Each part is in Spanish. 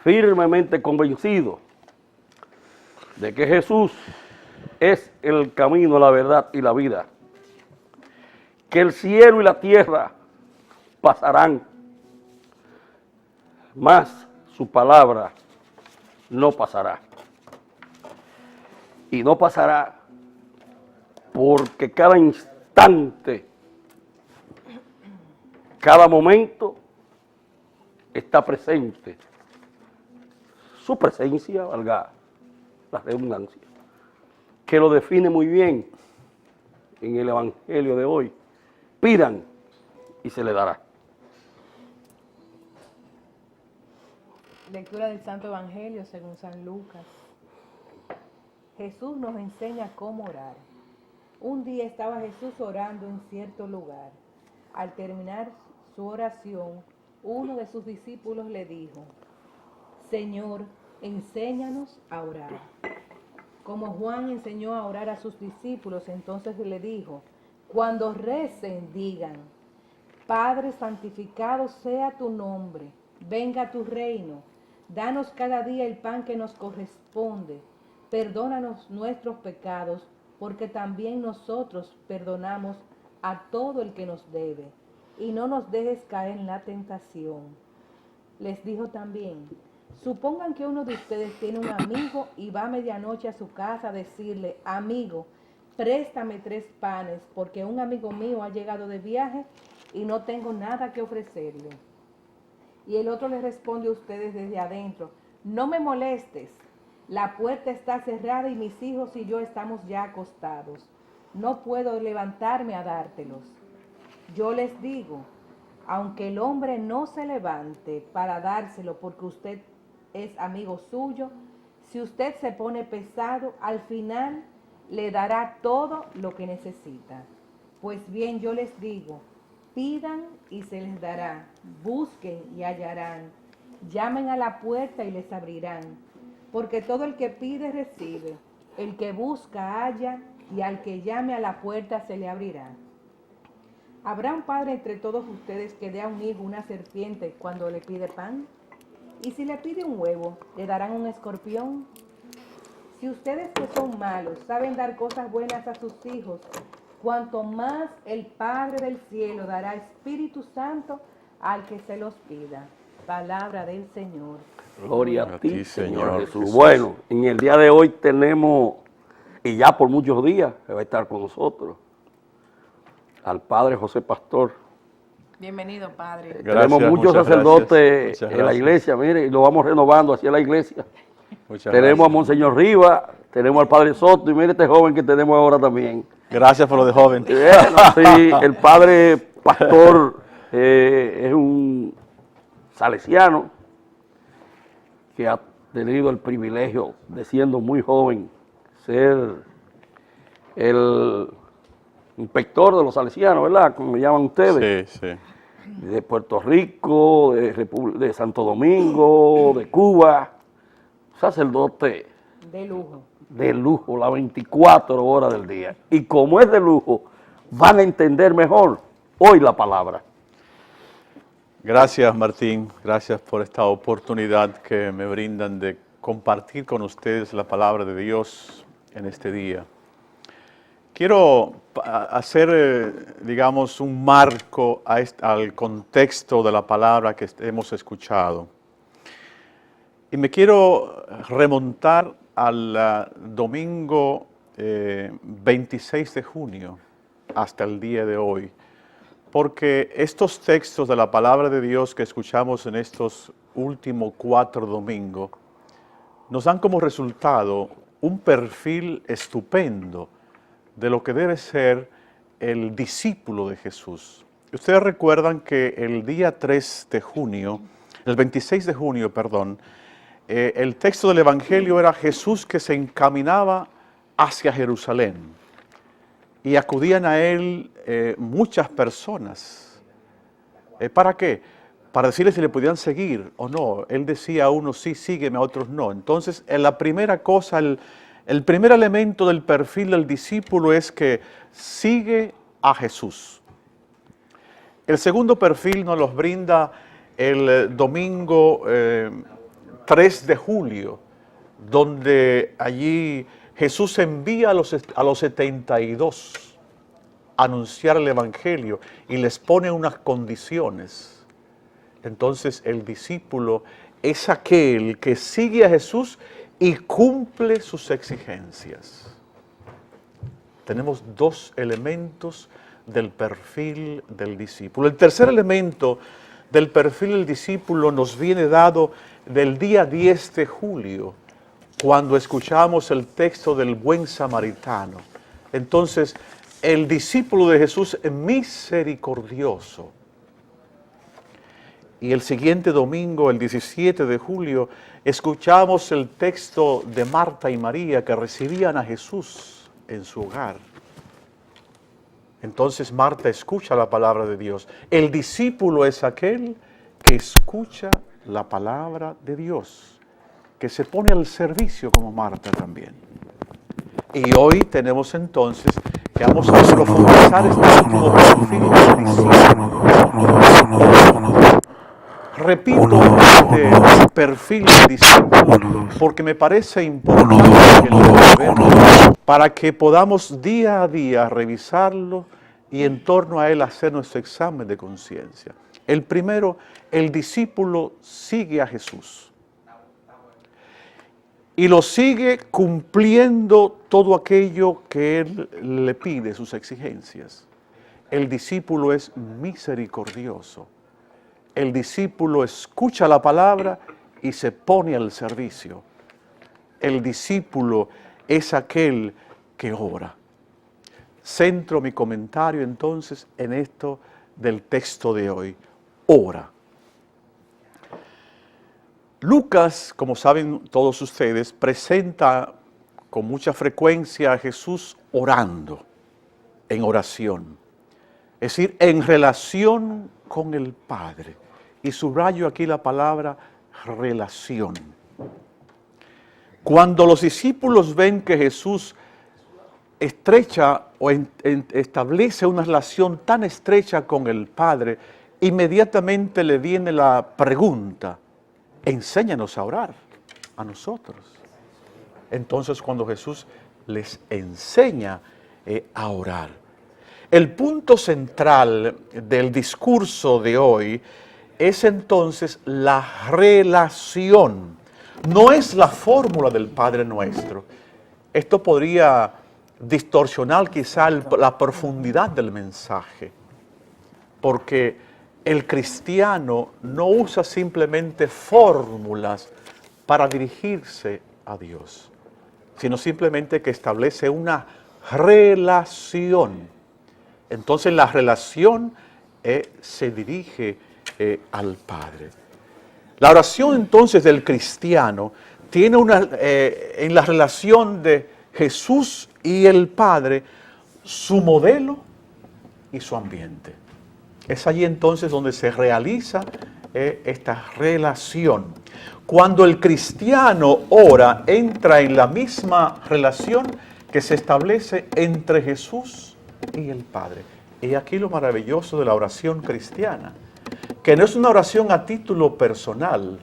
firmemente convencido de que Jesús es el camino, la verdad y la vida, que el cielo y la tierra pasarán, mas su palabra no pasará. Y no pasará porque cada instante, cada momento está presente. Su presencia, valga la redundancia, que lo define muy bien en el Evangelio de hoy. Pidan y se les dará. Lectura del Santo Evangelio según San Lucas. Jesús nos enseña cómo orar. Un día estaba Jesús orando en cierto lugar. Al terminar su oración, uno de sus discípulos le dijo: Señor, enséñanos a orar. Como Juan enseñó a orar a sus discípulos, entonces le dijo: cuando recen, digan: Padre, santificado sea tu nombre, venga tu reino, danos cada día el pan que nos corresponde, perdónanos nuestros pecados, porque también nosotros perdonamos a todo el que nos debe, y no nos dejes caer en la tentación. Les dijo también: supongan que uno de ustedes tiene un amigo y va a medianoche a su casa a decirle: amigo, préstame 3 panes, porque un amigo mío ha llegado de viaje y no tengo nada que ofrecerle. Y el otro le responde a ustedes desde adentro: no me molestes, la puerta está cerrada y mis hijos y yo estamos ya acostados. No puedo levantarme a dártelos. Yo les digo, aunque el hombre no se levante para dárselo porque usted es amigo suyo, si usted se pone pesado, al final le dará todo lo que necesita. Pues bien, yo les digo, pidan y se les dará, busquen y hallarán, llamen a la puerta y les abrirán, porque todo el que pide recibe, el que busca halla, y al que llame a la puerta se le abrirá. ¿Habrá un padre entre todos ustedes que dé a un hijo una serpiente cuando le pide pan? ¿Y si le pide un huevo, le darán un escorpión? Si ustedes que son malos saben dar cosas buenas a sus hijos, cuanto más el Padre del cielo dará Espíritu Santo al que se los pida. Palabra del Señor. Gloria a ti, Señor Jesús. Bueno, en el día de hoy tenemos, y ya por muchos días, que va a estar con nosotros, al Padre José Pastor. Bienvenido, Padre. Tenemos muchos sacerdotes en la iglesia, mire, y lo vamos renovando hacia la iglesia. Tenemos a Monseñor Rivas, tenemos al Padre Soto, y mire este joven que tenemos ahora también. Gracias por lo de joven. Sí, el Padre Pastor es un salesiano que ha tenido el privilegio de, siendo muy joven, ser el inspector de los salesianos, ¿verdad? Como me llaman ustedes. Sí, sí. De Puerto Rico, de Santo Domingo, de Cuba. Sacerdote de lujo, las 24 horas del día. Y como es de lujo, van a entender mejor hoy la palabra. Gracias, Martín. Gracias por esta oportunidad que me brindan de compartir con ustedes la palabra de Dios en este día. Quiero hacer, digamos, un marco al contexto de la palabra que hemos escuchado. Y me quiero remontar al domingo 26 de junio hasta el día de hoy, porque estos textos de la palabra de Dios que escuchamos en estos últimos 4 domingos nos dan como resultado un perfil estupendo de lo que debe ser el discípulo de Jesús. Ustedes recuerdan que el día 3 de junio, el 26 de junio, perdón, el texto del Evangelio era Jesús que se encaminaba hacia Jerusalén y acudían a él muchas personas. ¿Para qué? Para decirle si le podían seguir o no. Él decía a unos sí, sígueme, a otros no. Entonces, la primera cosa, el primer elemento del perfil del discípulo es que sigue a Jesús. El segundo perfil nos los brinda el domingo 3 de julio, donde allí Jesús envía a los 72 a anunciar el Evangelio y les pone unas condiciones. Entonces el discípulo es aquel que sigue a Jesús y cumple sus exigencias. Tenemos 2 elementos del perfil del discípulo. El tercer elemento del perfil del discípulo nos viene dado del día 10 de julio, cuando escuchamos el texto del buen samaritano. Entonces, el discípulo de Jesús es misericordioso. Y el siguiente domingo, el 17 de julio, escuchamos el texto de Marta y María que recibían a Jesús en su hogar. Entonces Marta escucha la palabra de Dios. El discípulo es aquel que escucha la palabra de Dios, que se pone al servicio como Marta también. Y hoy tenemos entonces que vamos a profundizar este último perfil del discípulo. Repito este perfil del discípulo porque me parece importante que lo veamos para que podamos día a día revisarlo y en torno a él hacer nuestro examen de conciencia. El primero, el discípulo sigue a Jesús y lo sigue cumpliendo todo aquello que él le pide, sus exigencias. El discípulo es misericordioso. El discípulo escucha la palabra y se pone al servicio. El discípulo es aquel que ora. Centro mi comentario entonces en esto del texto de hoy. Ora. Lucas, como saben todos ustedes, presenta con mucha frecuencia a Jesús orando, en oración. Es decir, en relación con el Padre. Y subrayo aquí la palabra relación. Cuando los discípulos ven que Jesús estrecha o establece una relación tan estrecha con el Padre, inmediatamente le viene la pregunta: enséñanos a orar a nosotros. Entonces cuando Jesús les enseña a orar. El punto central del discurso de hoy es entonces la relación. No es la fórmula del Padre Nuestro. Esto podría distorsionar quizá la profundidad del mensaje, porque el cristiano no usa simplemente fórmulas para dirigirse a Dios, sino simplemente que establece una relación. Entonces la relación se dirige al Padre. La oración entonces del cristiano tiene en la relación de Jesús y el Padre su modelo y su ambiente. Es allí entonces donde se realiza esta relación. Cuando el cristiano ora, entra en la misma relación que se establece entre Jesús y el Padre. Y aquí lo maravilloso de la oración cristiana, que no es una oración a título personal,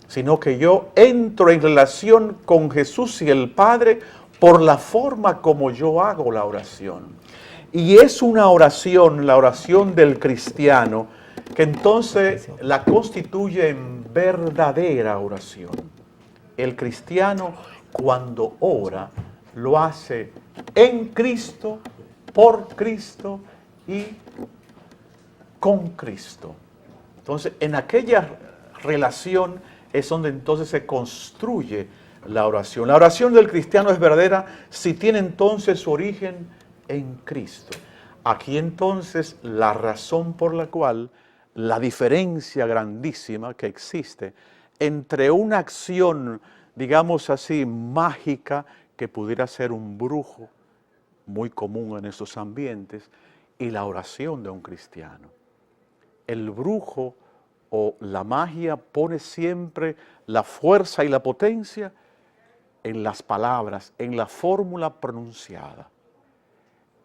sino que yo entro en relación con Jesús y el Padre por la forma como yo hago la oración. Y es una oración, la oración del cristiano, que entonces la constituye en verdadera oración. El cristiano, cuando ora, lo hace en Cristo, por Cristo y con Cristo. Entonces, en aquella relación es donde entonces se construye la oración. La oración del cristiano es verdadera si tiene entonces su origen en Cristo. Aquí entonces la razón por la cual la diferencia grandísima que existe entre una acción, digamos así, mágica, que pudiera ser un brujo, muy común en esos ambientes, y la oración de un cristiano. El brujo o la magia pone siempre la fuerza y la potencia en las palabras, en la fórmula pronunciada.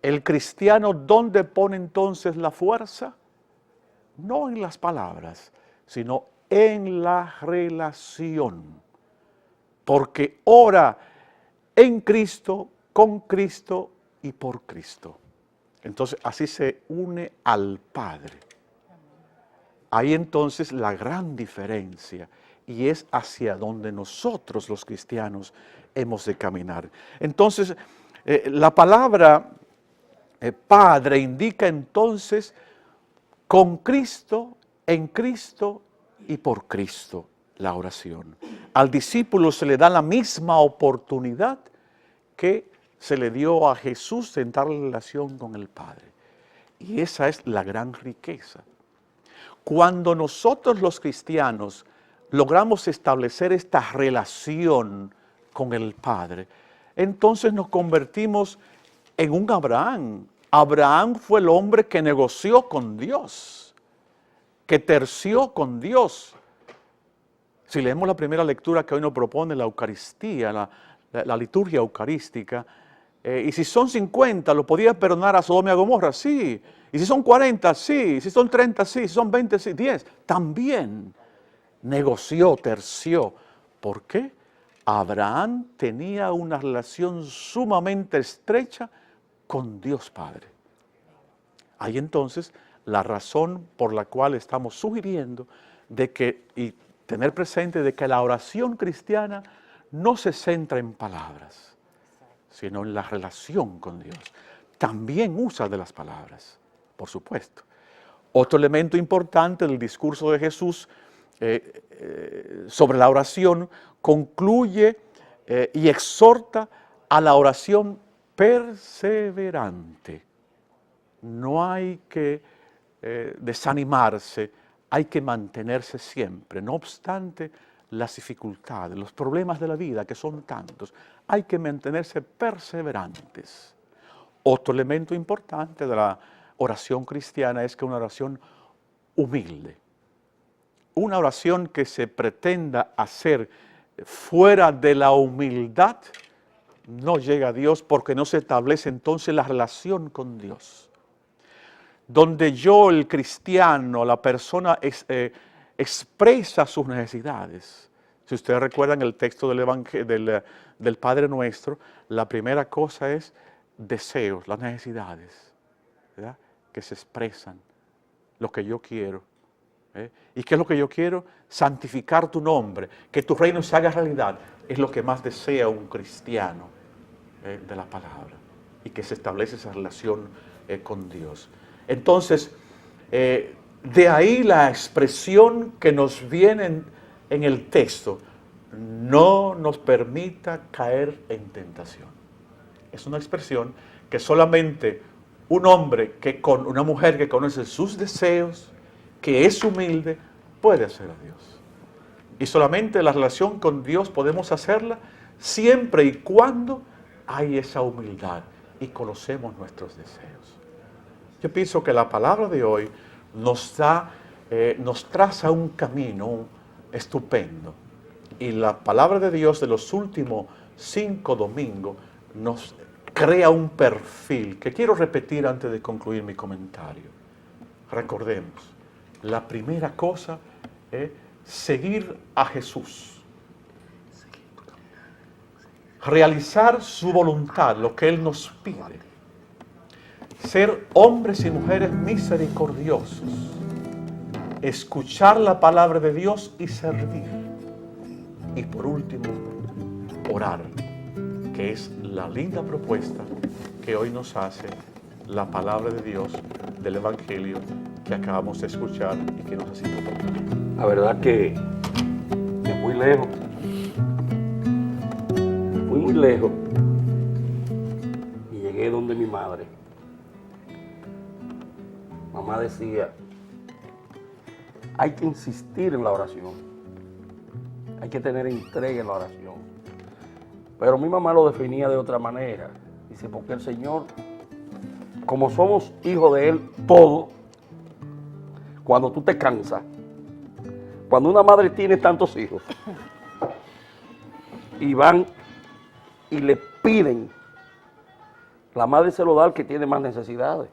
El cristiano, ¿dónde pone entonces la fuerza? No en las palabras, sino en la relación, porque ora en Cristo, con Cristo y por Cristo. Entonces así se une al Padre. Hay entonces la gran diferencia y es hacia donde nosotros los cristianos hemos de caminar. Entonces la palabra Padre indica entonces con Cristo, en Cristo y por Cristo la oración. Al discípulo se le da la misma oportunidad que se le dio a Jesús de entrar en relación con el Padre. Y esa es la gran riqueza. Cuando nosotros los cristianos logramos establecer esta relación con el Padre, entonces nos convertimos en un Abraham. Abraham fue el hombre que negoció con Dios, que terció con Dios. Si leemos la primera lectura que hoy nos propone la Eucaristía, la liturgia eucarística, y si son 50, ¿lo podía perdonar a Sodoma y a Gomorra? Sí. Y si son 40, sí. Si son 30, sí. Si son 20, sí. 10, también. Negoció, terció. ¿Por qué? Abraham tenía una relación sumamente estrecha con Dios Padre. Hay entonces la razón por la cual estamos sugiriendo de que, y tener presente de que la oración cristiana no se centra en palabras, sino en la relación con Dios. También usa de las palabras, por supuesto. Otro elemento importante del discurso de Jesús sobre la oración concluye y exhorta a la oración perseverante. No hay que desanimarse, hay que mantenerse siempre. No obstante las dificultades, los problemas de la vida, que son tantos, hay que mantenerse perseverantes. Otro elemento importante de la oración cristiana es que una oración humilde. Una oración que se pretenda hacer fuera de la humildad no llega a Dios, porque no se establece entonces la relación con Dios. Donde yo, el cristiano, la persona expresa sus necesidades. Si ustedes recuerdan el texto del Padre Nuestro, la primera cosa es deseos, las necesidades, ¿verdad? Que se expresan, lo que yo quiero. ¿Y qué es lo que yo quiero? Santificar tu nombre, que tu reino se haga realidad. Es lo que más desea un cristiano de la palabra, y que se establece esa relación con Dios. Entonces, de ahí la expresión que nos viene en el texto: no nos permita caer en tentación. Es una expresión que solamente un hombre, una mujer que conoce sus deseos, que es humilde, puede hacer a Dios. Y solamente la relación con Dios podemos hacerla siempre y cuando hay esa humildad y conocemos nuestros deseos. Yo pienso que la palabra de hoy nos traza un camino estupendo. Y la palabra de Dios de los últimos 5 domingos nos crea un perfil que quiero repetir antes de concluir mi comentario. Recordemos, la primera cosa es seguir a Jesús. Realizar su voluntad, lo que Él nos pide. Ser hombres y mujeres misericordiosos. Escuchar la palabra de Dios y servir. Y por último, orar, que es la linda propuesta que hoy nos hace la palabra de Dios del Evangelio que acabamos de escuchar y que nos ha sido tocado. La verdad que me fui lejos. Fui muy lejos y llegué donde mi madre. Mamá decía, hay que insistir en la oración, hay que tener entrega en la oración. Pero mi mamá lo definía de otra manera. Dice, porque el Señor, como somos hijos de Él, todo, cuando tú te cansas, cuando una madre tiene tantos hijos y van y le piden, la madre se lo da al que tiene más necesidades.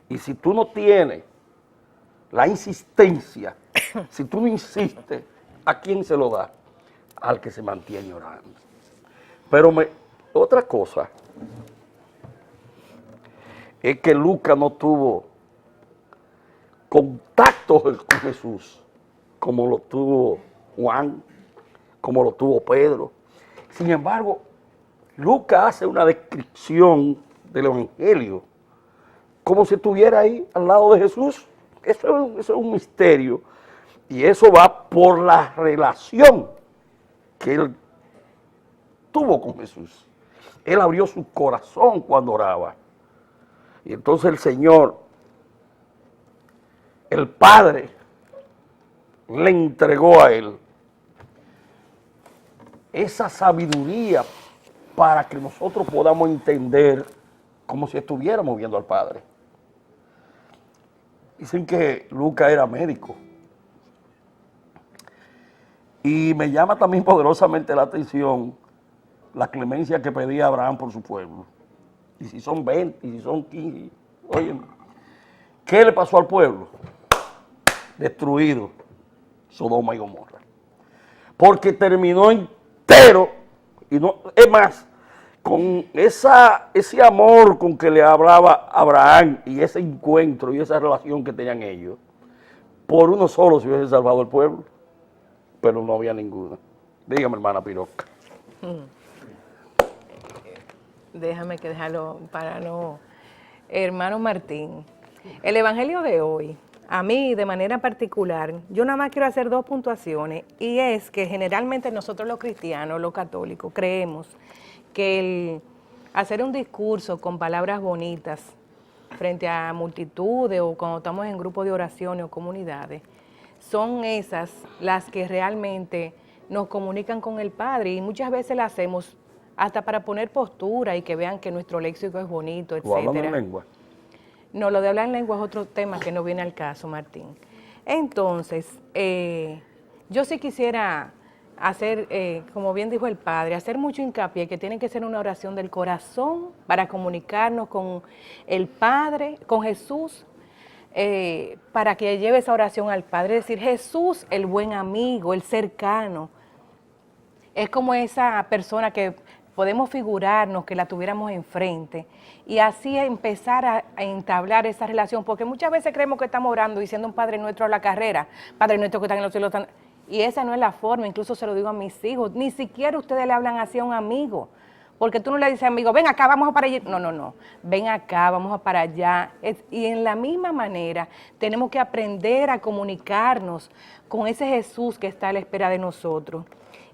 Y si tú no tienes la insistencia, si tú no insistes, ¿a quién se lo da? Al que se mantiene orando. Pero otra cosa es que Lucas no tuvo contacto con Jesús como lo tuvo Juan, como lo tuvo Pedro. Sin embargo, Lucas hace una descripción del Evangelio como si estuviera ahí al lado de Jesús. Eso es un misterio. Y eso va por la relación que él tuvo con Jesús. Él abrió su corazón cuando oraba. Y entonces el Señor, el Padre, le entregó a él esa sabiduría para que nosotros podamos entender como si estuviéramos viendo al Padre. Dicen que Lucas era médico. Y me llama también poderosamente la atención la clemencia que pedía Abraham por su pueblo. Y si son 20, y si son 15, oye, ¿qué le pasó al pueblo? Destruido Sodoma y Gomorra. Porque terminó entero, y no, es más, con ese amor con que le hablaba Abraham y ese encuentro y esa relación que tenían ellos, por uno solo se hubiese salvado el pueblo, pero no había ninguna. Dígame, hermana Piroca. Déjame que dejarlo para no... Hermano Martín, el Evangelio de hoy, a mí de manera particular, yo nada más quiero hacer 2 puntuaciones, y es que generalmente nosotros los cristianos, los católicos, creemos que el hacer un discurso con palabras bonitas frente a multitudes o cuando estamos en grupos de oraciones o comunidades, son esas las que realmente nos comunican con el Padre, y muchas veces las hacemos hasta para poner postura y que vean que nuestro léxico es bonito, etc. ¿O hablan en lengua? No, lo de hablar en lengua es otro tema que no viene al caso, Martín. Entonces, yo sí quisiera hacer, como bien dijo el Padre, hacer mucho hincapié que tiene que ser una oración del corazón para comunicarnos con el Padre, con Jesús, para que lleve esa oración al Padre. Es decir, Jesús, el buen amigo, el cercano, es como esa persona que podemos figurarnos que la tuviéramos enfrente y así empezar a entablar esa relación, porque muchas veces creemos que estamos orando diciendo un Padre Nuestro a la carrera, Padre Nuestro que está en los cielos, y esa no es la forma. Incluso se lo digo a mis hijos, ni siquiera ustedes le hablan así a un amigo, porque tú no le dices amigo, ven acá, vamos a para allá, no, ven acá, vamos a para allá, y en la misma manera tenemos que aprender a comunicarnos con ese Jesús que está a la espera de nosotros.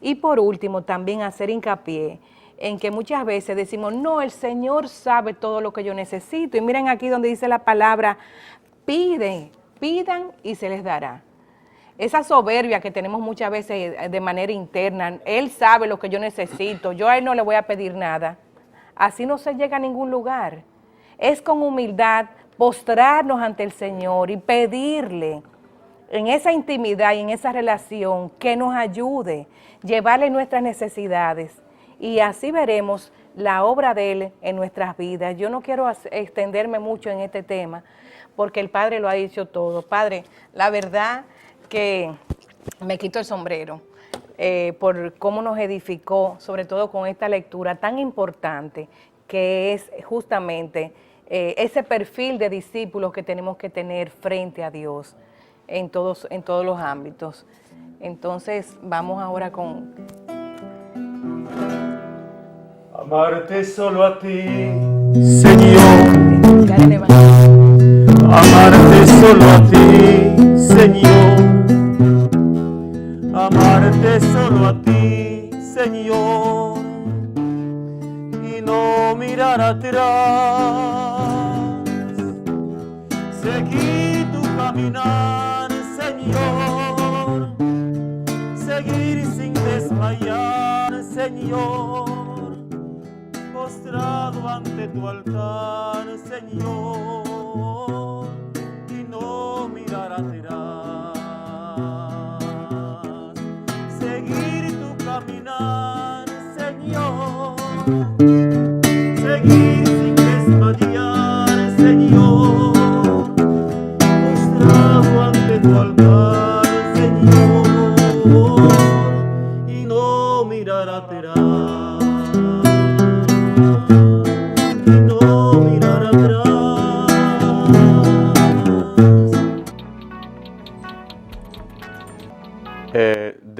Y por último, también hacer hincapié en que muchas veces decimos, no, el Señor sabe todo lo que yo necesito. Y miren aquí donde dice la palabra, pidan y se les dará. Esa soberbia que tenemos muchas veces de manera interna, Él sabe lo que yo necesito, yo a Él no le voy a pedir nada. Así no se llega a ningún lugar. Es con humildad postrarnos ante el Señor y pedirle en esa intimidad y en esa relación que nos ayude, llevarle nuestras necesidades. Y así veremos la obra de Él en nuestras vidas. Yo no quiero extenderme mucho en este tema, porque el Padre lo ha dicho todo. Padre, la verdad que me quito el sombrero por cómo nos edificó, sobre todo con esta lectura tan importante, que es justamente ese perfil de discípulos que tenemos que tener frente a Dios en todos los ámbitos. Entonces, vamos ahora con... Amarte solo a ti, Señor. Amarte solo a ti, Señor. Amarte solo a ti, Señor. Y no mirar atrás. Seguir tu caminar, Señor. Seguir sin desmayar, Señor. Postrado ante tu altar, Señor, y no mirar atrás. Seguir tu caminar, Señor. Seguir sin desmayar, Señor. Postrado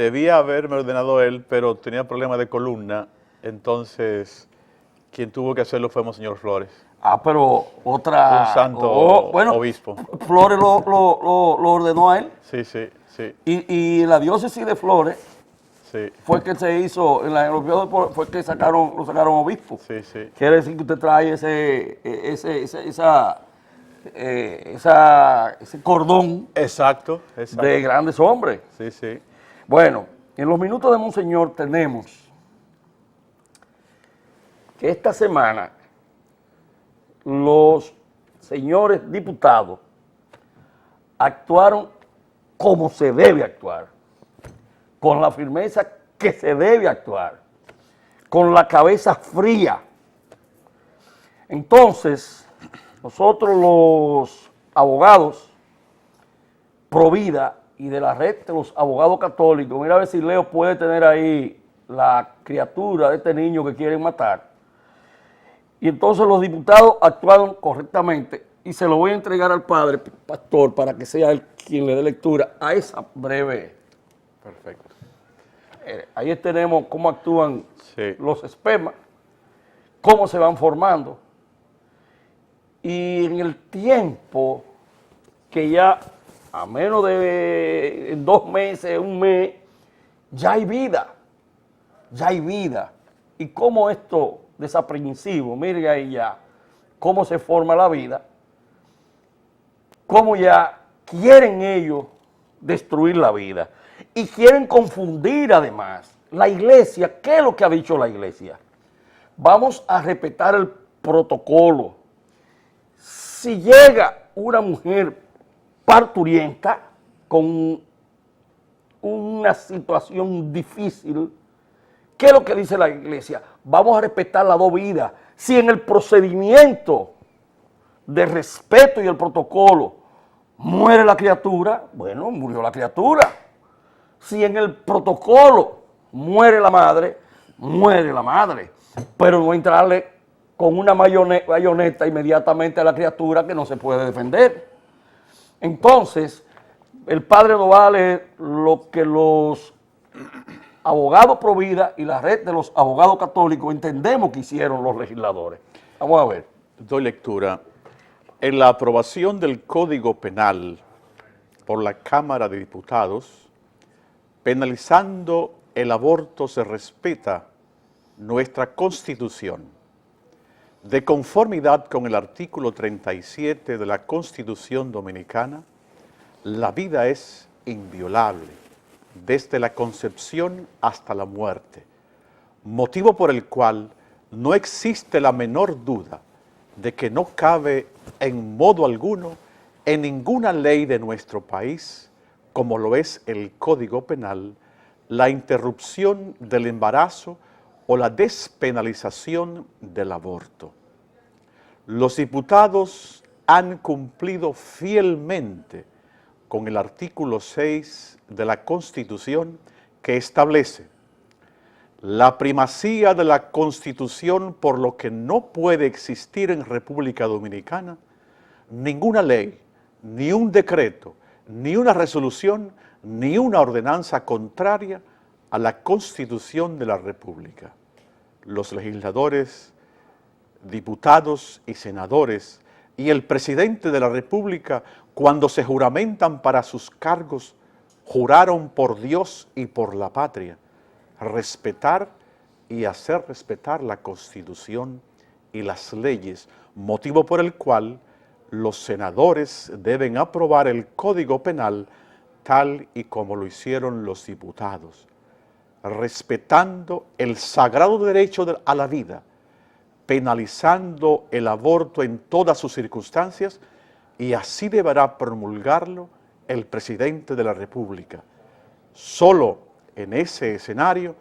Debía haberme ordenado él, pero tenía problemas de columna, entonces quien tuvo que hacerlo fue Monseñor Flores, Pero otra... un santo bueno, obispo. Flores lo ordenó a él. Sí, sí, sí, Y la diócesis de Flores sí, fue que se hizo, en la Europeo fue que lo sacaron obispo. sí, sí. Quiere decir que usted trae ese cordón Exacto, exacto. de grandes hombres. Sí, sí. Bueno, en los minutos de Monseñor tenemos que esta semana los señores diputados actuaron como se debe actuar, con la firmeza que se debe actuar, con la cabeza fría. Entonces, nosotros los abogados pro vida y de la red de los abogados católicos, mira a ver si Leo puede tener ahí la criatura de este niño que quieren matar. Y entonces los diputados actuaron correctamente y se lo voy a entregar al padre pastor para que sea él quien le dé lectura a esa breve. Perfecto. Ahí tenemos cómo actúan Sí. los espermas, cómo se van formando. Y en el tiempo que ya a menos de 2 meses, 1 mes, ya hay vida. Ya hay vida. Y cómo esto desaprensivo, miren ahí ya, cómo se forma la vida, cómo ya quieren ellos destruir la vida. Y quieren confundir además la iglesia. ¿Qué es lo que ha dicho la iglesia? Vamos a respetar el protocolo. Si llega una mujer parturienta con una situación difícil, ¿qué es lo que dice la iglesia? Vamos a respetar las 2 vidas. Si en el procedimiento de respeto y el protocolo muere la criatura, bueno, murió la criatura. Si en el protocolo muere la madre, muere la madre. Pero no entrarle con una bayoneta inmediatamente a la criatura que no se puede defender. Entonces, el padre nos va a leer lo que los abogados pro vida y la red de los abogados católicos entendemos que hicieron los legisladores. Vamos a ver. Doy lectura. En la aprobación del Código Penal por la Cámara de Diputados, penalizando el aborto, se respeta nuestra Constitución. De conformidad con el artículo 37 de la Constitución Dominicana, la vida es inviolable desde la concepción hasta la muerte, motivo por el cual no existe la menor duda de que no cabe en modo alguno en ninguna ley de nuestro país, como lo es el Código Penal, la interrupción del embarazo o la despenalización del aborto. Los diputados han cumplido fielmente con el artículo 6 de la Constitución, que establece la primacía de la Constitución, por lo que no puede existir en República Dominicana ninguna ley, ni un decreto, ni una resolución, ni una ordenanza contraria a la Constitución de la República. Los legisladores, diputados y senadores y el presidente de la República, cuando se juramentan para sus cargos, juraron por Dios y por la patria respetar y hacer respetar la Constitución y las leyes, motivo por el cual los senadores deben aprobar el Código Penal tal y como lo hicieron los diputados, respetando el sagrado derecho a la vida, penalizando el aborto en todas sus circunstancias, y así deberá promulgarlo el presidente de la República. Solo en ese escenario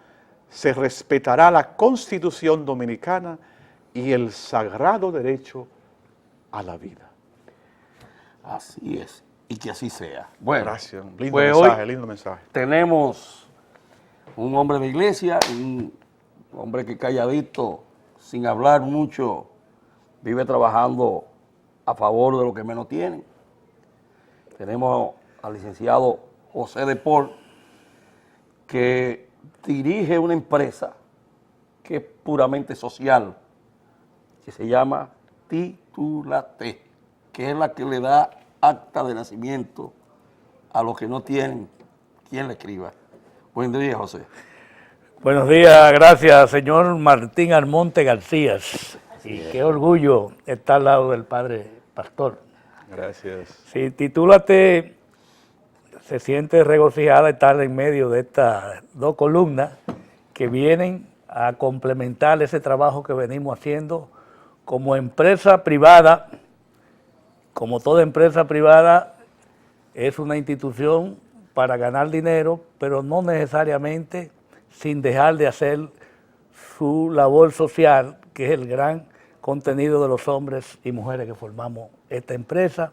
se respetará la Constitución Dominicana y el sagrado derecho a la vida. Así es, y que así sea. Bueno, Gracias, lindo pues mensaje, hoy lindo mensaje. tenemos un hombre de iglesia, un hombre que calladito, sin hablar mucho, vive trabajando a favor de los que menos tienen. Tenemos al licenciado José de Paul, que dirige una empresa que es puramente social, que se llama Titúlate, que es la que le da acta de nacimiento a los que no tienen quien le escriba. Buen día, José. Buenos días, gracias, señor Martín Almonte García. Y qué orgullo estar al lado del padre pastor. Gracias. Sí, Titúlate, se siente regocijada estar en medio de estas dos columnas que vienen a complementar ese trabajo que venimos haciendo como empresa privada. Como toda empresa privada, es una institución para ganar dinero, pero no necesariamente sin dejar de hacer su labor social, que es el gran contenido de los hombres y mujeres que formamos esta empresa.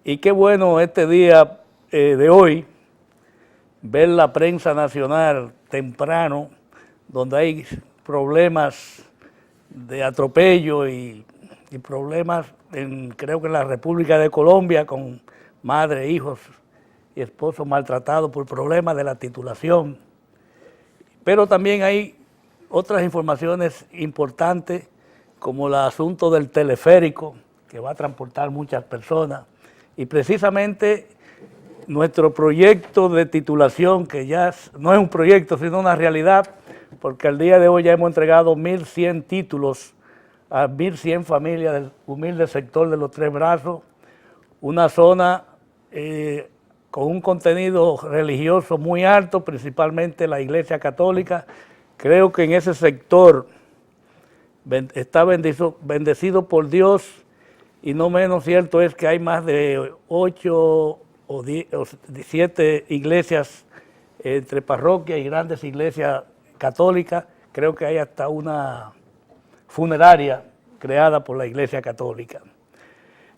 Y qué bueno este día de hoy, ver la prensa nacional temprano, donde hay problemas de atropello y problemas, creo que en la República de Colombia, con madre, hijos y esposos maltratados por problemas de la titulación. Pero también hay otras informaciones importantes, como el asunto del teleférico, que va a transportar muchas personas, y precisamente nuestro proyecto de titulación, que ya no es un proyecto, sino una realidad, porque al día de hoy ya hemos entregado 1.100 títulos a 1.100 familias del humilde sector de Los Tres Brazos, una zona con un contenido religioso muy alto, principalmente la Iglesia Católica. Creo que en ese sector está bendecido por Dios, y no menos cierto es que hay más de 8 o 7 iglesias entre parroquias y grandes iglesias católicas. Creo que hay hasta una funeraria creada por la Iglesia Católica.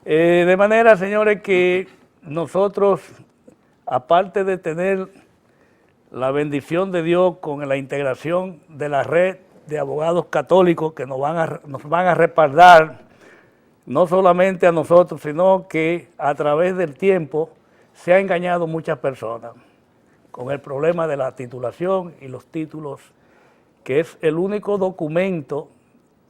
De manera, señores, que nosotros, aparte de tener la bendición de Dios con la integración de la red de abogados católicos que nos van a respaldar, no solamente a nosotros, sino que a través del tiempo se ha engañado muchas personas con el problema de la titulación y los títulos, que es el único documento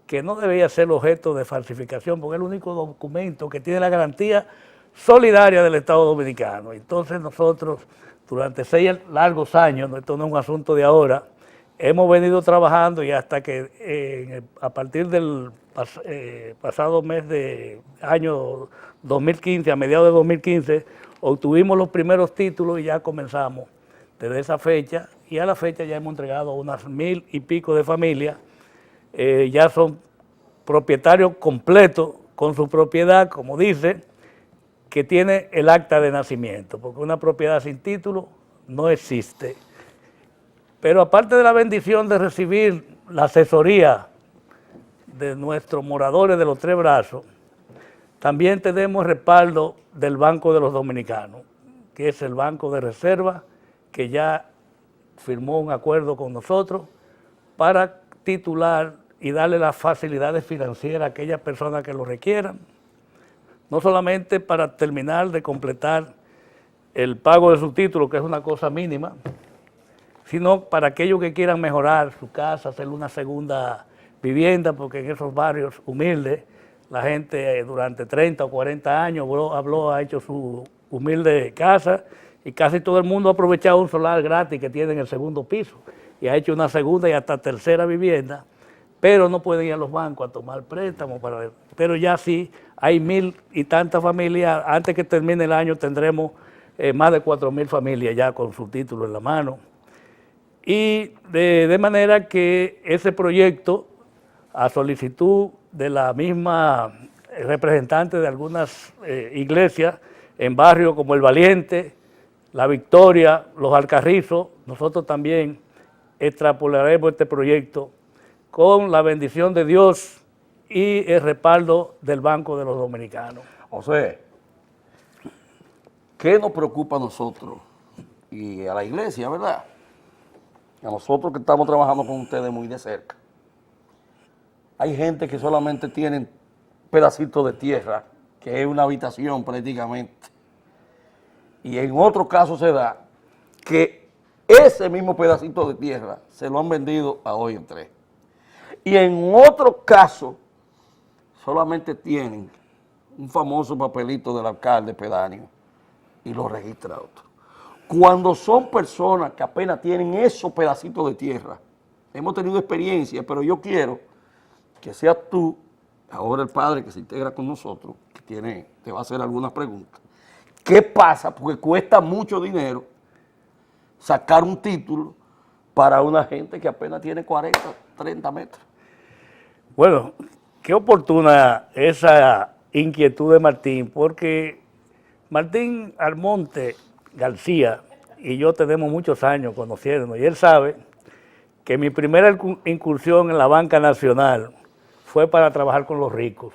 que no debería ser objeto de falsificación, porque es el único documento que tiene la garantía solidaria del Estado Dominicano. Entonces nosotros, durante 6 largos años, esto no es un asunto de ahora, hemos venido trabajando, y hasta que a partir del pasado mes de año 2015, a mediados de 2015, obtuvimos los primeros títulos y ya comenzamos desde esa fecha, y a la fecha ya hemos entregado unas 1.000 y pico de familias. Ya son propietarios completos con su propiedad, como dice, que tiene el acta de nacimiento, porque una propiedad sin título no existe. Pero aparte de la bendición de recibir la asesoría de nuestros moradores de Los Tres Brazos, también tenemos el respaldo del Banco de los Dominicanos, que es el Banco de Reserva, que ya firmó un acuerdo con nosotros para titular y darle las facilidades financieras a aquellas personas que lo requieran, no solamente para terminar de completar el pago de su título, que es una cosa mínima, sino para aquellos que quieran mejorar su casa, hacer una segunda vivienda, porque en esos barrios humildes la gente durante 30 o 40 años ha hecho su humilde casa, y casi todo el mundo ha aprovechado un solar gratis que tiene en el segundo piso y ha hecho una segunda y hasta tercera vivienda, pero no pueden ir a los bancos a tomar préstamos. Pero ya sí, hay 1.000 y tantas familias. Antes que termine el año tendremos más de 4.000 familias ya con su título en la mano. Y de manera que ese proyecto, a solicitud de la misma representante de algunas iglesias en barrios como El Valiente, La Victoria, Los Alcarrizos, nosotros también extrapolaremos este proyecto con la bendición de Dios y el respaldo del Banco de los Dominicanos. José, ¿qué nos preocupa a nosotros y a la iglesia, verdad? A nosotros que estamos trabajando con ustedes muy de cerca. Hay gente que solamente tienen pedacitos de tierra, que es una habitación prácticamente. Y en otro caso se da que ese mismo pedacito de tierra se lo han vendido a hoy en 3. Y en otro caso, solamente tienen un famoso papelito del alcalde pedáneo y lo registra otro. Cuando son personas que apenas tienen esos pedacitos de tierra, hemos tenido experiencia, pero yo quiero que seas tú, ahora el padre que se integra con nosotros, que te va a hacer algunas preguntas. ¿Qué pasa? Porque cuesta mucho dinero sacar un título para una gente que apenas tiene 40, 30 metros. Bueno, qué oportuna esa inquietud de Martín, porque Martín Almonte García y yo tenemos muchos años conociéndonos, y él sabe que mi primera incursión en la banca nacional fue para trabajar con los ricos.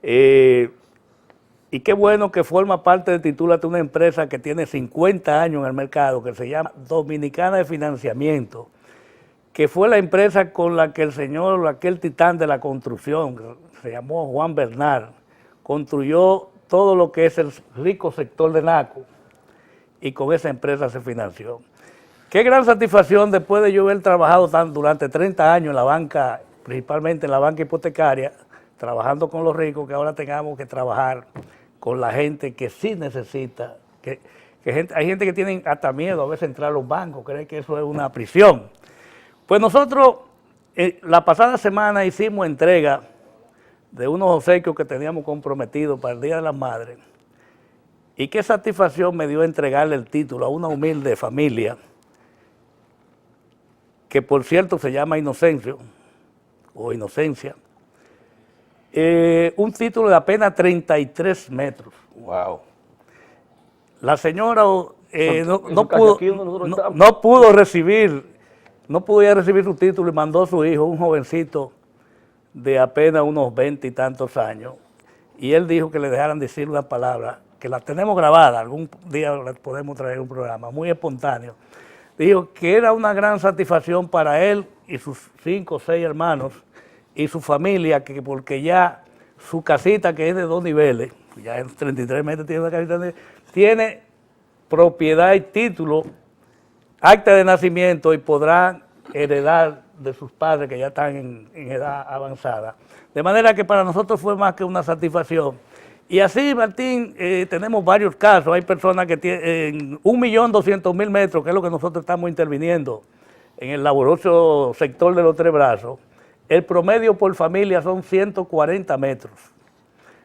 Y qué bueno que forma parte de Titúlate, una empresa que tiene 50 años en el mercado, que se llama Dominicana de Financiamiento, que fue la empresa con la que el señor, aquel titán de la construcción, se llamó Juan Bernal, construyó todo lo que es el rico sector de Naco, y con esa empresa se financió. Qué gran satisfacción después de yo haber trabajado durante 30 años en la banca, principalmente en la banca hipotecaria, trabajando con los ricos, que ahora tengamos que trabajar con la gente que sí necesita, hay gente que tiene hasta miedo a veces entrar a los bancos, cree que eso es una prisión. Pues nosotros la pasada semana hicimos entrega de unos obsequios que teníamos comprometidos para el Día de las Madres, y qué satisfacción me dio entregarle el título a una humilde familia, que por cierto se llama Inocencio, o Inocencia, un título de apenas 33 metros. Wow. La señora no pudo ya recibir su título y mandó a su hijo, un jovencito de apenas unos 20 y tantos años, y él dijo que le dejaran decir una palabra, que la tenemos grabada, algún día la podemos traer un programa, muy espontáneo. Dijo que era una gran satisfacción para él y sus 5 o 6 hermanos y su familia, porque ya su casita, que es de 2 niveles, ya en 33 metros tiene una casita, tiene propiedad y título, acta de nacimiento, y podrán heredar de sus padres que ya están en edad avanzada. De manera que para nosotros fue más que una satisfacción. Y así, Martín, tenemos varios casos. Hay personas que tienen 1.200.000 metros, que es lo que nosotros estamos interviniendo en el laborioso sector de los 3 brazos. El promedio por familia son 140 metros.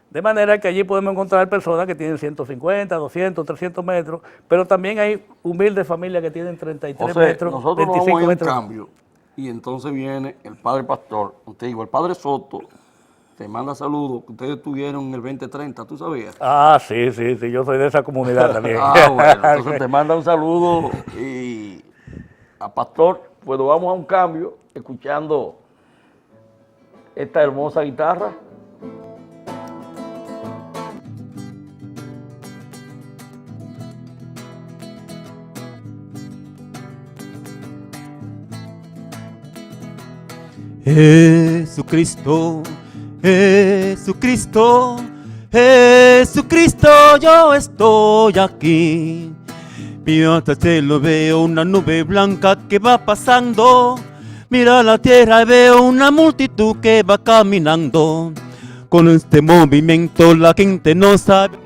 De manera que allí podemos encontrar personas que tienen 150, 200, 300 metros, pero también hay humildes familias que tienen 33 metros, nosotros 25 vamos a metros. un cambio, y entonces viene el padre pastor, te digo, el padre Soto, te manda saludos, que ustedes tuvieron en el 2030, ¿tú sabías? Ah, sí, yo soy de esa comunidad también. Bueno, entonces te manda un saludo, y a pastor, pues vamos a un cambio, escuchando esta hermosa guitarra. Jesucristo, Jesucristo, Jesucristo, yo estoy aquí. Mira hasta el cielo, veo una nube blanca que va pasando. Mira la tierra, veo una multitud que va caminando. Con este movimiento la gente no sabe.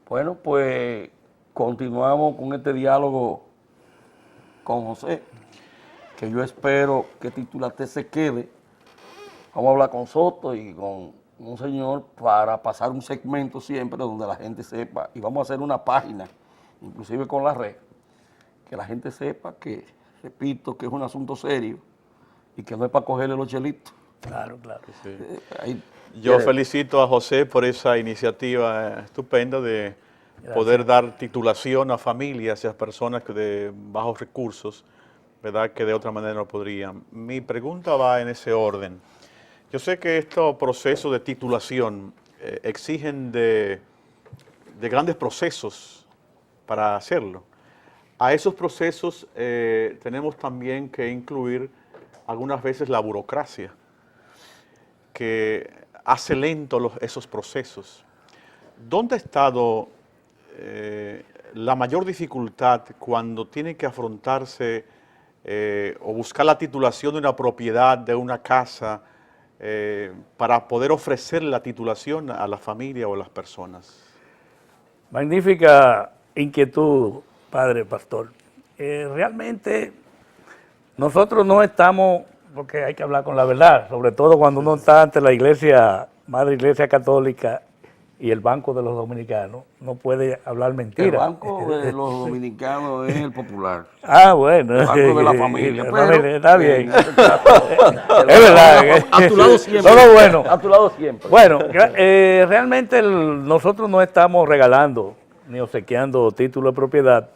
Bueno, pues continuamos con este diálogo con José, que yo espero que Titúlate se quede. Vamos a hablar con Soto y con un señor para pasar un segmento siempre donde la gente sepa, y vamos a hacer una página, inclusive con la red, que la gente sepa que, repito, que es un asunto serio y que no es para cogerle los chelitos. Claro. Sí. Ahí, Yo felicito a José por esa iniciativa estupenda de poder dar titulación a familias y a personas de bajos recursos, ¿verdad?, que de otra manera no podrían. Mi pregunta va en ese orden. Yo sé que estos procesos de titulación exigen de grandes procesos para hacerlo. A esos procesos tenemos también que incluir algunas veces la burocracia, que hace lento esos procesos. ¿Dónde ha estado la mayor dificultad cuando tiene que afrontarse o buscar la titulación de una propiedad, de una casa, para poder ofrecer la titulación a la familia o a las personas? Magnífica inquietud, padre pastor. Realmente nosotros no estamos, porque hay que hablar con la verdad, sobre todo cuando uno está ante la iglesia, Madre Iglesia Católica y el Banco de los Dominicanos, no puede hablar mentira. El Banco de los Dominicanos es el popular. Ah, bueno. El Banco de la familia. Pero, está bien. en este caso, Es verdad. A tu lado siempre. Todo bueno. A tu lado siempre. Bueno, realmente nosotros no estamos regalando ni obsequiando título de propiedad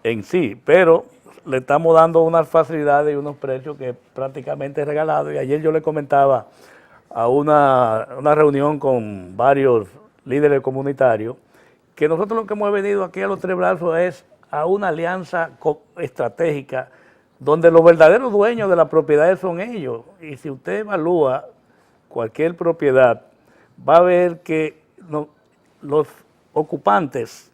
en sí, pero le estamos dando unas facilidades y unos precios que prácticamente es regalado. Y ayer yo le comentaba a una reunión con varios líderes comunitarios que nosotros lo que hemos venido aquí a Los Tres Brazos es a una alianza estratégica donde los verdaderos dueños de las propiedades son ellos. Y si usted evalúa cualquier propiedad, va a ver que los ocupantes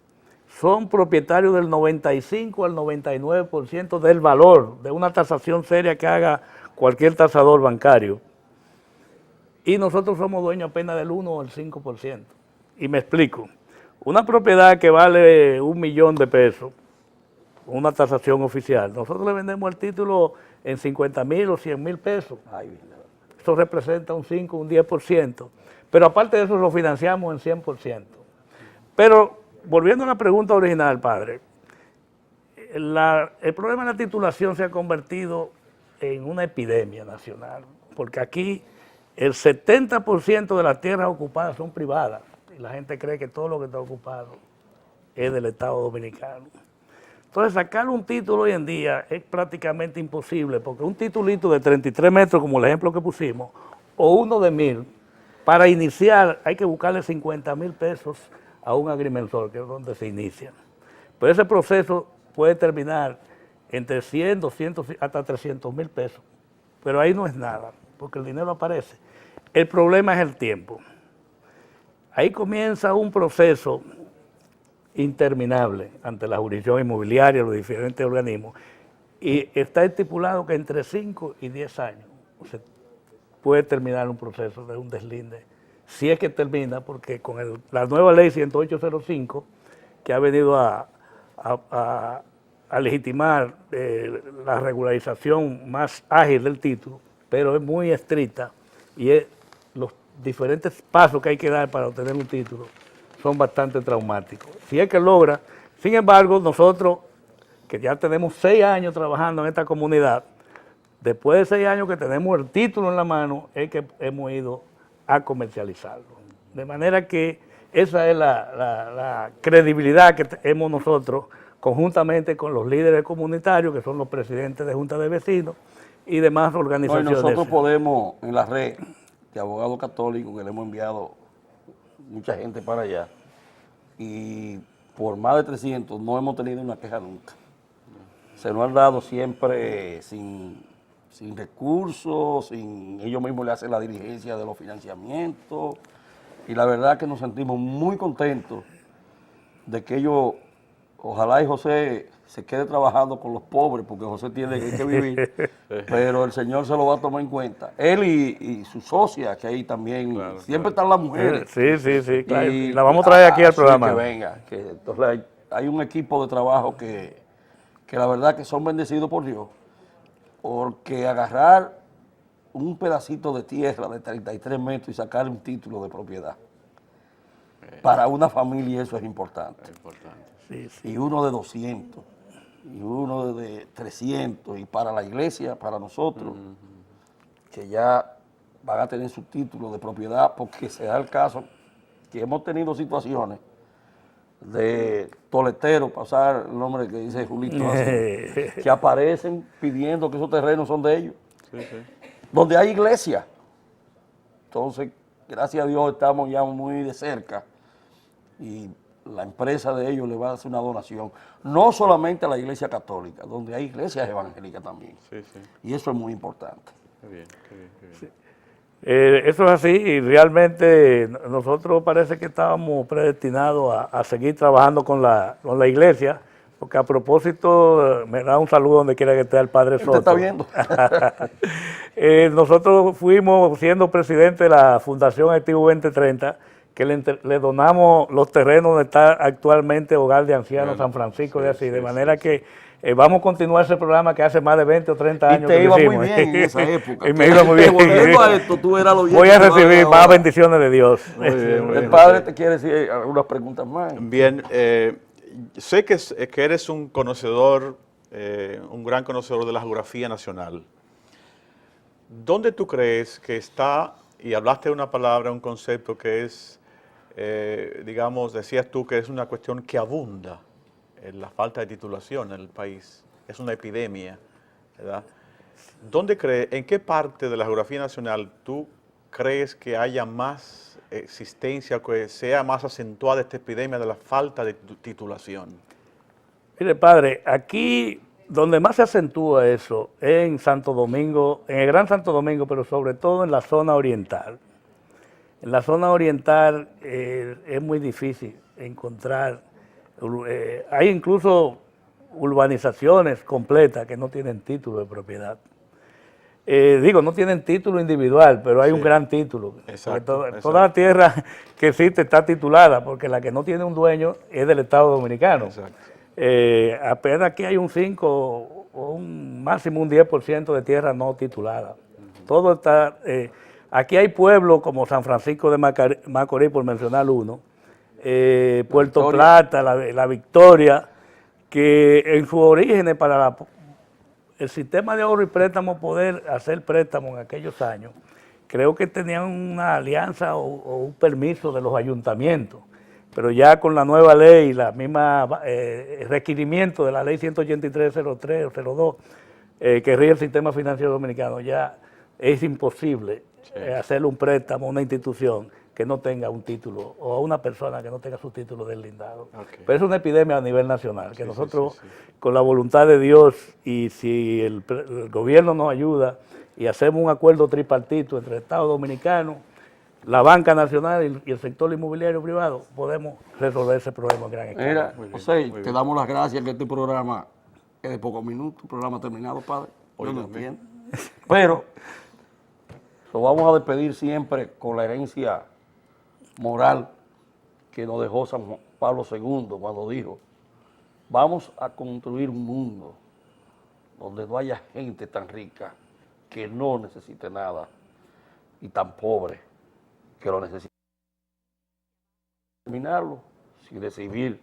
son propietarios del 95 al 99% del valor de una tasación seria que haga cualquier tasador bancario. Y nosotros somos dueños apenas del 1 o el 5%. Y me explico. Una propiedad que vale $1 millón de pesos, una tasación oficial, nosotros le vendemos el título en 50,000 o 100,000 pesos. Eso representa un 5, un 10%. Pero aparte de eso lo financiamos en 100%. Pero volviendo a la pregunta original, padre, el problema de la titulación se ha convertido en una epidemia nacional, porque aquí el 70% de las tierras ocupadas son privadas y la gente cree que todo lo que está ocupado es del Estado Dominicano. Entonces, sacar un título hoy en día es prácticamente imposible, porque un titulito de 33 metros, como el ejemplo que pusimos, o uno de 1,000, para iniciar hay que buscarle 50,000 pesos a un agrimensor, que es donde se inicia. Pero ese proceso puede terminar entre 100, 200, hasta 300,000 pesos. Pero ahí no es nada, porque el dinero aparece. El problema es el tiempo. Ahí comienza un proceso interminable ante la jurisdicción inmobiliaria, los diferentes organismos, y está estipulado que entre 5 y 10 años se puede terminar un proceso de un deslinde, si es que termina, porque con la nueva ley 10805, que ha venido a legitimar la regularización más ágil del título, pero es muy estricta, y los diferentes pasos que hay que dar para obtener un título son bastante traumáticos. Si es que logra, sin embargo, nosotros, que ya tenemos 6 años trabajando en esta comunidad, después de 6 años que tenemos el título en la mano, es que hemos ido a comercializarlo. De manera que esa es la credibilidad que hemos nosotros, conjuntamente con los líderes comunitarios, que son los presidentes de juntas de vecinos y demás organizaciones. Nosotros podemos, en la red de abogados católicos, que le hemos enviado mucha gente para allá, y por más de 300 no hemos tenido una queja nunca. Se nos han dado siempre sin recursos, ellos mismos le hacen la diligencia de los financiamientos, y la verdad que nos sentimos muy contentos de que ellos, ojalá y José se quede trabajando con los pobres, porque José tiene que vivir, pero el Señor se lo va a tomar en cuenta. Él y su socia, que ahí también, siempre están las mujeres. Sí, claro. Y la vamos a traer aquí al programa. Que venga, entonces hay un equipo de trabajo que la verdad que son bendecidos por Dios, porque agarrar un pedacito de tierra de 33 metros y sacar un título de propiedad, para una familia eso es importante. Sí. Y uno de 200, y uno de 300, y para la iglesia, para nosotros, que ya van a tener su título de propiedad, porque se da el caso que hemos tenido situaciones de toleteros, pasar el nombre que dice Julito, así, que aparecen pidiendo que esos terrenos son de ellos, donde hay iglesia. Entonces, gracias a Dios estamos ya muy de cerca, y la empresa de ellos le va a hacer una donación, no solamente a la iglesia católica, donde hay iglesias evangélicas también. Y eso es muy importante. Qué bien. Eso es así y realmente nosotros parece que estábamos predestinados a seguir trabajando con la iglesia, porque a propósito, me da un saludo donde quiera que esté el Padre Soto. ¿Usted está viendo? Nosotros fuimos siendo presidente de la Fundación Activo 2030, que le donamos los terrenos donde está actualmente Hogar de Ancianos San Francisco de Asís, de manera que vamos a continuar ese programa que hace más de 20 o 30 años y te que iba hicimos. muy bien en esa época. Y me iba muy bien. Volviendo a esto, tú eras lo bien Voy a que tú recibir hablas más ahora. bendiciones de Dios. El padre te quiere decir algunas preguntas más. Bien, sé que eres un conocedor, un gran conocedor de la geografía nacional. ¿Dónde tú crees que está, y hablaste de una palabra, un concepto que es, digamos, decías tú que es una cuestión que abunda en la falta de titulación en el país, es una epidemia, ¿verdad? ¿En qué parte de la geografía nacional tú crees que haya más existencia, que sea más acentuada esta epidemia de la falta de titulación? Mire, padre, aquí donde más se acentúa eso es en Santo Domingo, en el Gran Santo Domingo, pero sobre todo en la zona oriental. En la zona oriental es muy difícil encontrar, hay incluso urbanizaciones completas que no tienen título de propiedad. No tienen título individual, pero hay un gran título. Exacto, Toda la tierra que existe está titulada, porque la que no tiene un dueño es del Estado Dominicano. Exacto. Apenas aquí hay un 5 o un máximo un 10% de tierra no titulada. Todo está... aquí hay pueblos como San Francisco de Macorís, por mencionar uno, Puerto Plata, la Victoria, que en sus orígenes para el sistema de ahorro y préstamo, poder hacer préstamos en aquellos años, creo que tenían una alianza o un permiso de los ayuntamientos, pero ya con la nueva ley, la misma requerimiento de la ley 183-03 o 02, que rige el sistema financiero dominicano, ya es imposible hacerle un préstamo a una institución que no tenga un título, o a una persona que no tenga su título deslindado. Okay. Pero es una epidemia a nivel nacional, que nosotros, con la voluntad de Dios, y si el gobierno nos ayuda, y hacemos un acuerdo tripartito entre el Estado Dominicano, la banca nacional y el sector inmobiliario privado, podemos resolver ese problema en gran escala. Mira, José, te damos las gracias que este programa es de pocos minutos, un programa terminado, padre. Yo no entiendo. Pero lo vamos a despedir siempre con la herencia moral que nos dejó San Pablo II cuando dijo: vamos a construir un mundo donde no haya gente tan rica que no necesite nada y tan pobre que lo necesite. Terminarlo sin recibir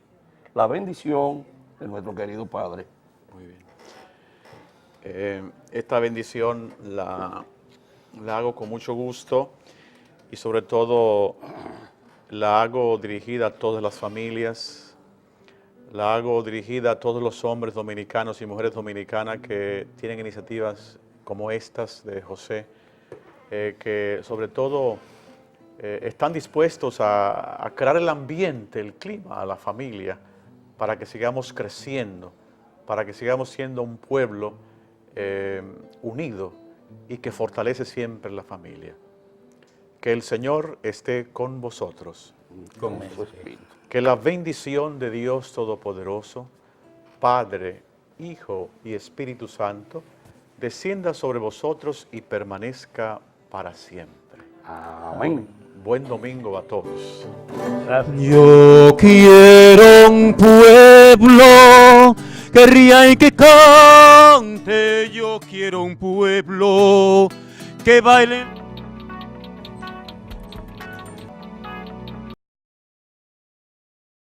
la bendición de nuestro querido Padre. Muy bien. Esta bendición la hago con mucho gusto y sobre todo la hago dirigida a todas las familias, la hago dirigida a todos los hombres dominicanos y mujeres dominicanas que tienen iniciativas como estas de José, que sobre todo están dispuestos a crear el ambiente, el clima, a la familia, para que sigamos creciendo, para que sigamos siendo un pueblo unido y que fortalece siempre la familia. Que el Señor esté con vosotros. Con su espíritu. Que la bendición de Dios Todopoderoso, Padre, Hijo y Espíritu Santo, descienda sobre vosotros y permanezca para siempre. Amén. Buen domingo a todos. Gracias. Yo quiero un pueblo que ría y que cante. Yo quiero un pueblo que baile.